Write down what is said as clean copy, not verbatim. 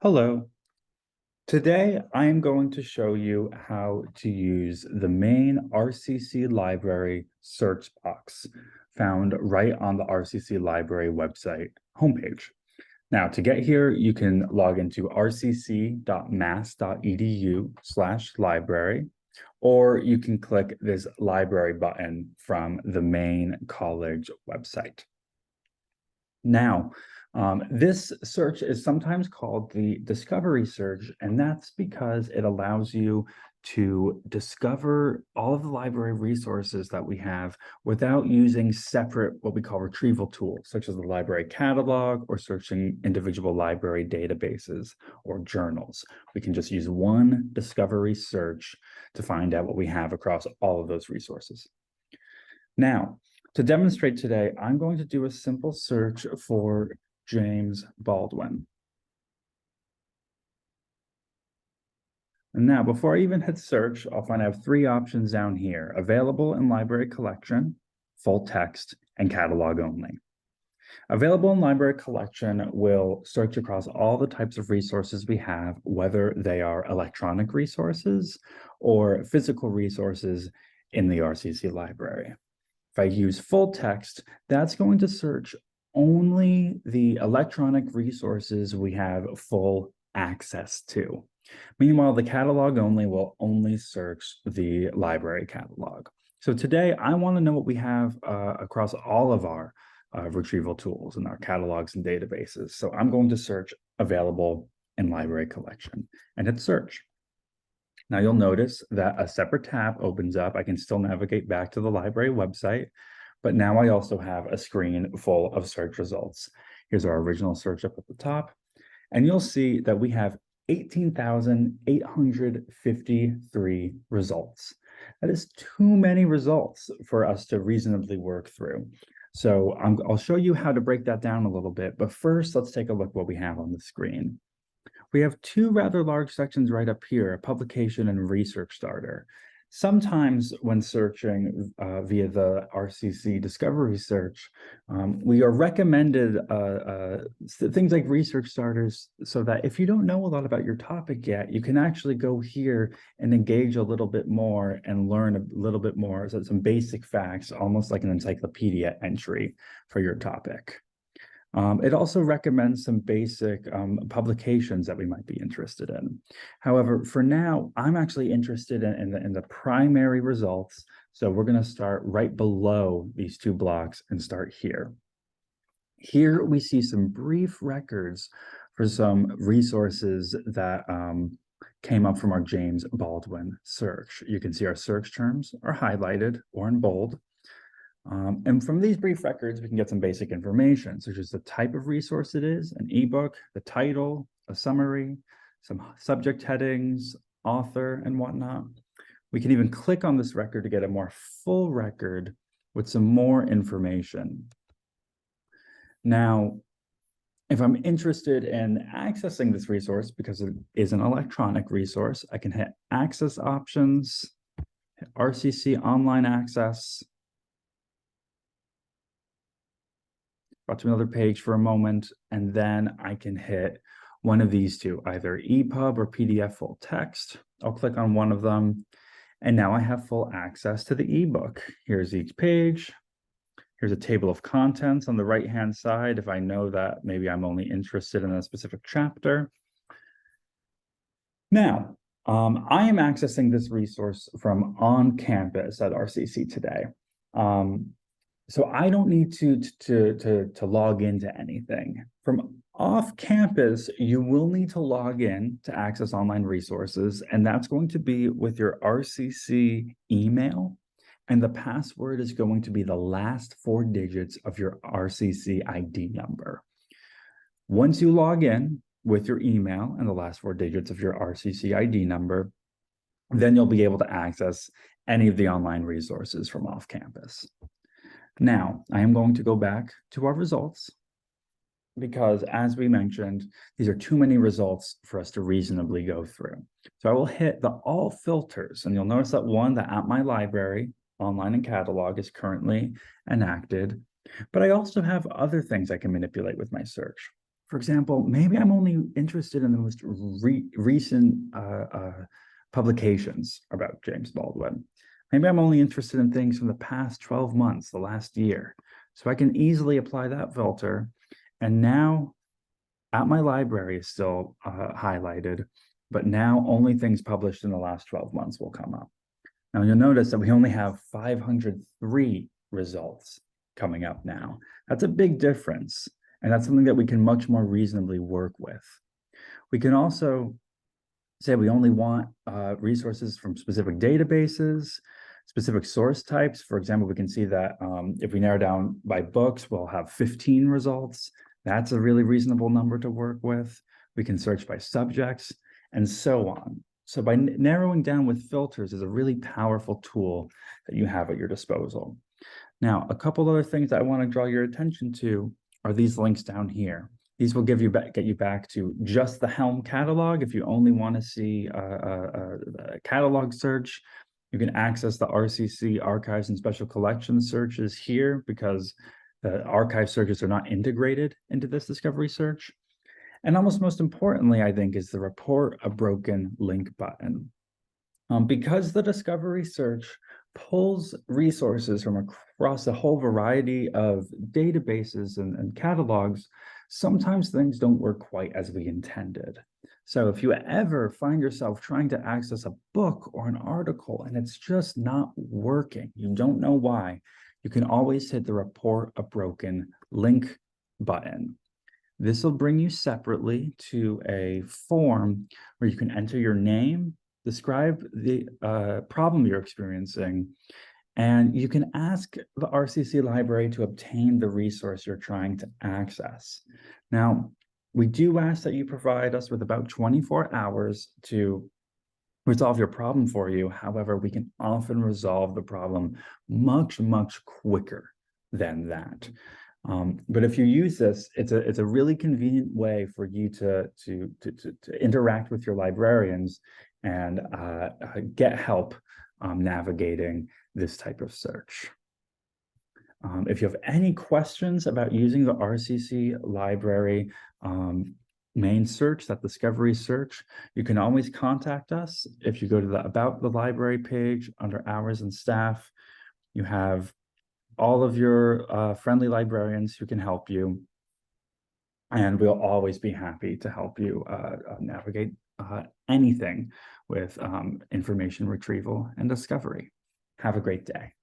Hello. Today, I am going to show you how to use the main RCC library search box found right on the RCC library website homepage. Now, to get here, you can log into rcc.mass.edu/library, or you can click this library button from the main college website. Now, this search is sometimes called the discovery search, and that's because it allows you to discover all of the library resources that we have without using separate what we call retrieval tools, such as the library catalog or searching individual library databases or journals. We can just use one discovery search to find out what we have across all of those resources. Now, to demonstrate today, I'm going to do a simple search for James Baldwin. And now, before I even hit search, I'll find I have three options down here: available in library collection, full text, and catalog only. Available in library collection will search across all the types of resources we have, whether they are electronic resources or physical resources in the RCC library. If I use full text, that's going to search only the electronic resources we have full access to. Meanwhile, the catalog only will only search the library catalog. So today, I want to know what we have across all of our retrieval tools and our catalogs and databases. So I'm going to search available in library collection and hit search. Now you'll notice that a separate tab opens up. I can still navigate back to the library website, but now I also have a screen full of search results. Here's our original search up at the top, and you'll see that we have 18,853 results. That is too many results for us to reasonably work through. So I'll show you how to break that down a little bit, but first let's take a look what we have on the screen. We have two rather large sections right up here, publication and research starter. Sometimes when searching via the RCC discovery search, we are recommended things like research starters so that if you don't know a lot about your topic yet, you can actually go here and engage a little bit more and learn a little bit more, so some basic facts, almost like an encyclopedia entry for your topic. It also recommends some basic publications that we might be interested in. However, for now, I'm actually interested in the primary results. So we're going to start right below these two blocks and start here. Here we see some brief records for some resources that came up from our James Baldwin search. You can see our search terms are highlighted or in bold. And from these brief records, we can get some basic information, such as the type of resource it is, an ebook, the title, a summary, some subject headings, author, and whatnot. We can even click on this record to get a more full record with some more information. Now, if I'm interested in accessing this resource, because it is an electronic resource, I can hit Access Options, hit RCC Online Access, brought to another page for a moment, and then I can hit one of these two, either EPUB or PDF full text. I'll click on one of them, and now I have full access to the ebook. Here's each page. Here's a table of contents on the right-hand side if I know that maybe I'm only interested in a specific chapter. Now, I am accessing this resource from on campus at RCC today. So I don't need to log into anything. From off campus, you will need to log in to access online resources, and that's going to be with your RCC email, and the password is going to be the last 4 digits of your RCC ID number. Once you log in with your email and the last 4 digits of your RCC ID number, then you'll be able to access any of the online resources from off campus. Now, I am going to go back to our results because, as we mentioned, these are too many results for us to reasonably go through. So I will hit the All Filters, and you'll notice that one, the At My Library, online and catalog, is currently enacted. But I also have other things I can manipulate with my search. For example, maybe I'm only interested in the most recent publications about James Baldwin. Maybe I'm only interested in things from the past 12 months, the last year. So I can easily apply that filter. And now at my library is still highlighted, but now only things published in the last 12 months will come up. Now you'll notice that we only have 503 results coming up now. That's a big difference. And that's something that we can much more reasonably work with. We can also say we only want resources from specific databases, specific source types. For example, we can see that if we narrow down by books, we'll have 15 results. That's a really reasonable number to work with. We can search by subjects and so on. So by narrowing down with filters is a really powerful tool that you have at your disposal. Now, a couple other things that I want to draw your attention to are these links down here. These will get you back to just the Helm catalog. If you only want to see a catalog search, you can access the RCC archives and special collections searches here because the archive searches are not integrated into this discovery search. And almost most importantly, I think, is the report a broken link button. Because the discovery search pulls resources from across a whole variety of databases and catalogs, sometimes things don't work quite as we intended. So if you ever find yourself trying to access a book or an article and it's just not working, you don't know why, you can always hit the report a broken link button. This will bring you separately to a form where you can enter your name, describe the problem you're experiencing, and you can ask the RCC library to obtain the resource you're trying to access. Now, we do ask that you provide us with about 24 hours to resolve your problem for you. However, we can often resolve the problem much, much quicker than that. But if you use this, it's a really convenient way for you to interact with your librarians and get help navigating this type of search. If you have any questions about using the RCC library main search, that discovery search, you can always contact us. If you go to the About the Library page under Hours and Staff, you have all of your friendly librarians who can help you. And we'll always be happy to help you navigate anything with information retrieval and discovery. Have a great day.